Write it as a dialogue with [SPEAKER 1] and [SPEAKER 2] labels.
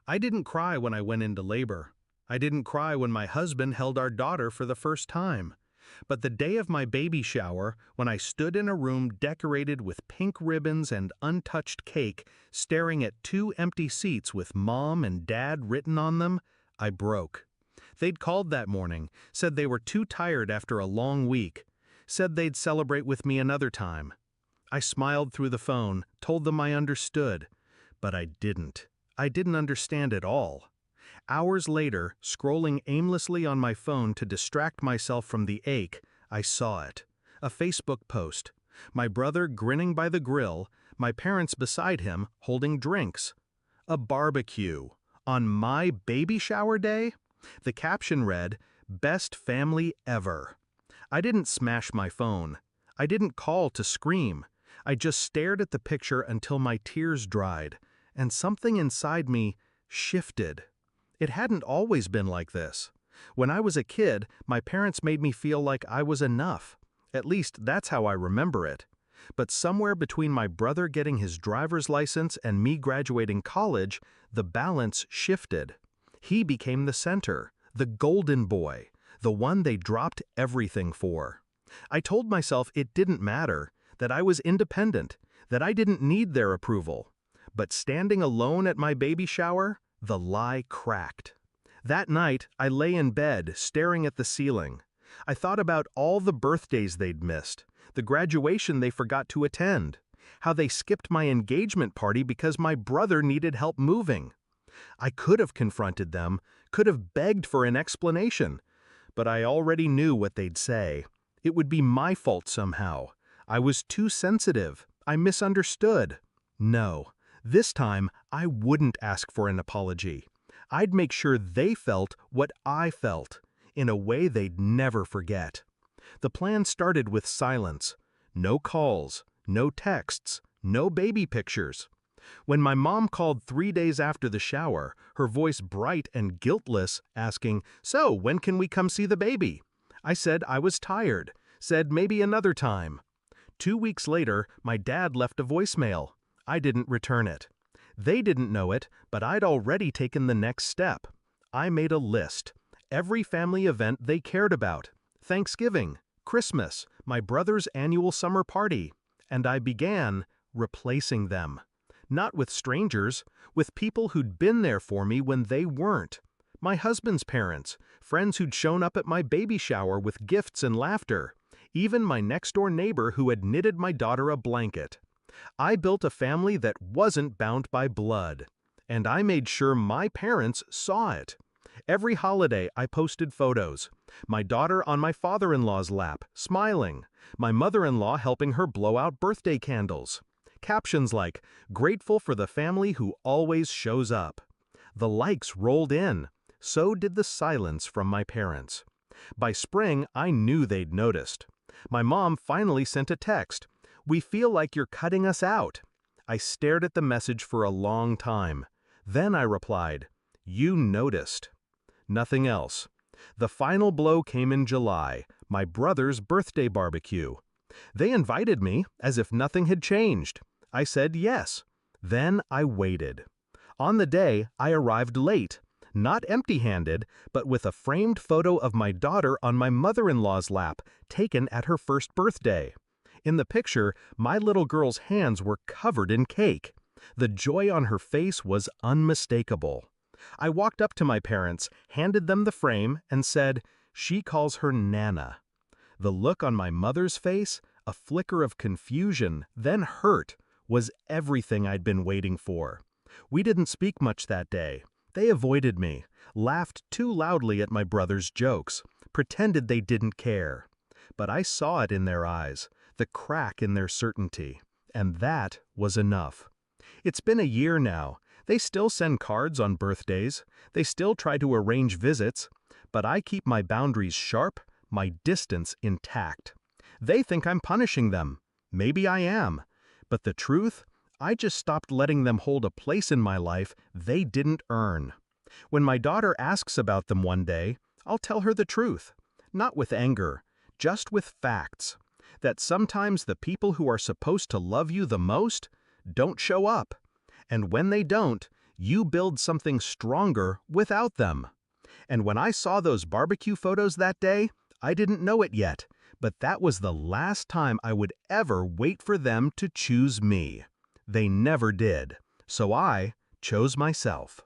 [SPEAKER 1] I didn't cry when I went into labor. I didn't cry when my husband held our daughter for the first time. But the day of my baby shower, when I stood in a room decorated with pink ribbons and untouched cake, staring at two empty seats with Mom and Dad written on them, I broke. They'd called that morning, said they were too tired after a long week, said they'd celebrate with me another time. I smiled through the phone, told them I understood, but I didn't. I didn't understand at all. Hours later, scrolling aimlessly on my phone to distract myself from the ache, I saw it. A Facebook post. My brother grinning by the grill, my parents beside him holding drinks. A barbecue. On my baby shower day? The caption read, "Best family ever." I didn't smash my phone. I didn't call to scream. I just stared at the picture until my tears dried, and something inside me shifted. It hadn't always been like this. When I was a kid, my parents made me feel like I was enough. At least that's how I remember it. But somewhere between my brother getting his driver's license and me graduating college, the balance shifted. He became the center, the golden boy, the one they dropped everything for. I told myself it didn't matter, that I was independent, that I didn't need their approval. But standing alone at my baby shower, the lie cracked. That night, I lay in bed, staring at the ceiling. I thought about all the birthdays they'd missed, the graduation they forgot to attend, how they skipped my engagement party because my brother needed help moving. I could have confronted them, could have begged for an explanation, but I already knew what they'd say. It would be my fault somehow. I was too sensitive. I misunderstood. No. This time, I wouldn't ask for an apology. I'd make sure they felt what I felt, in a way they'd never forget. The plan started with silence. No calls, no texts, no baby pictures. When my mom called 3 days after the shower, her voice bright and guiltless, asking, "So, when can we come see the baby?" I said I was tired, said maybe another time. 2 weeks later, my dad left a voicemail. I didn't return it. They didn't know it, but I'd already taken the next step. I made a list. Every family event they cared about. Thanksgiving, Christmas, my brother's annual summer party. And I began replacing them. Not with strangers, with people who'd been there for me when they weren't. My husband's parents, friends who'd shown up at my baby shower with gifts and laughter. Even my next-door neighbor who had knitted my daughter a blanket. I built a family that wasn't bound by blood, and I made sure my parents saw it. Every holiday I posted photos. My daughter on my father-in-law's lap, smiling. My mother-in-law helping her blow out birthday candles. Captions like, "Grateful for the family who always shows up." The likes rolled in. So did the silence from my parents. By spring, I knew they'd noticed. My mom finally sent a text. "We feel like you're cutting us out." I stared at the message for a long time. Then I replied, "You noticed." Nothing else. The final blow came in July, my brother's birthday barbecue. They invited me, as if nothing had changed. I said yes. Then I waited. On the day, I arrived late. Not empty-handed, but with a framed photo of my daughter on my mother-in-law's lap, taken at her first birthday. In the picture, my little girl's hands were covered in cake. The joy on her face was unmistakable. I walked up to my parents, handed them the frame, and said, "She calls her Nana." The look on my mother's face, a flicker of confusion, then hurt, was everything I'd been waiting for. We didn't speak much that day. They avoided me, laughed too loudly at my brother's jokes, pretended they didn't care. But I saw it in their eyes, the crack in their certainty, and that was enough. It's been a year now. They still send cards on birthdays. They still try to arrange visits. But I keep my boundaries sharp, my distance intact. They think I'm punishing them. Maybe I am. But the truth, I just stopped letting them hold a place in my life they didn't earn. When my daughter asks about them one day, I'll tell her the truth. Not with anger, just with facts. That sometimes the people who are supposed to love you the most don't show up. And when they don't, You build something stronger without them. And when I saw those barbecue photos that day, I didn't know it yet, but that was the last time I would ever wait for them to choose me. They never did. So I chose myself.